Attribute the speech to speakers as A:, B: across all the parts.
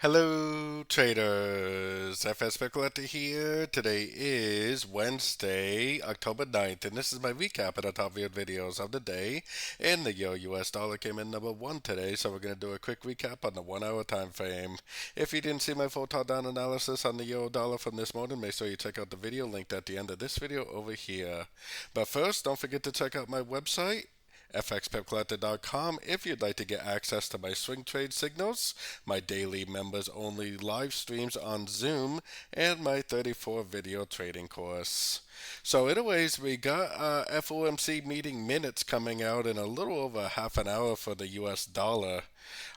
A: Hello traders, FX Pip Collector here. Today is Wednesday, October 9th, and this is my recap of the top viewed videos of the day. And the Euro US dollar came in number one today, so we're going to do a quick recap on the 1 hour time frame. If you didn't see my full top down analysis on the Euro dollar from this morning, make sure you check out the video linked at the end of this video over here. But first, don't forget to check out my website, FXPipCollector.com, if you'd like to get access to my swing trade signals, my daily members only live streams on Zoom, and my 34 video trading course. So anyways, we got FOMC meeting minutes coming out in a little over half an hour for the US dollar.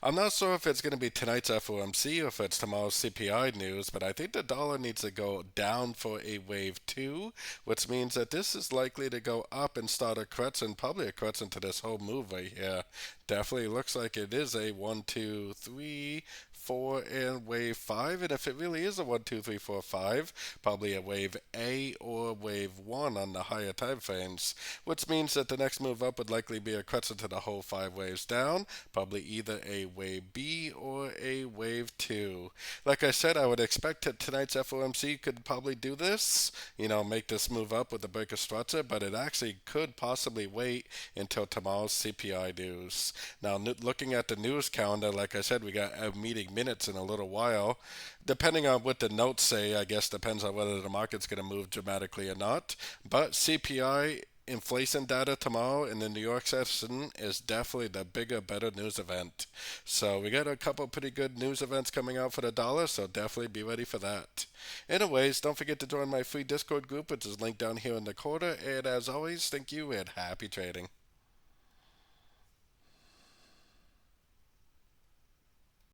A: I'm not sure if it's going to be tonight's FOMC or if it's tomorrow's CPI news, but I think the dollar needs to go down for a wave 2, which means that this is likely to go up and start a correction, probably a correction to this whole move right here. Definitely looks like it is a 1, 2, 3, 4, and wave 5. And if it really is a 1, 2, 3, 4, 5, probably a wave A or wave 1 on the higher time frames, which means that the next move up would likely be a correction to the whole 5 waves down, probably either a wave B or a wave 2. Like I said, I would expect that tonight's FOMC could probably do this, make this move up with the breaker structure, but it actually could possibly wait until tomorrow's CPI news. Now, looking at the news calendar, like I said, we got a meeting minutes in a little while. Depending on what the notes say, I guess depends on whether the market's going to move dramatically or not. But CPI inflation data tomorrow in the New York session is definitely the bigger, better news event. So we got a couple pretty good news events coming out for the dollar, so definitely be ready for that. Anyways, don't forget to join my free Discord group, which is linked down here in the corner. And as always, thank you and happy trading.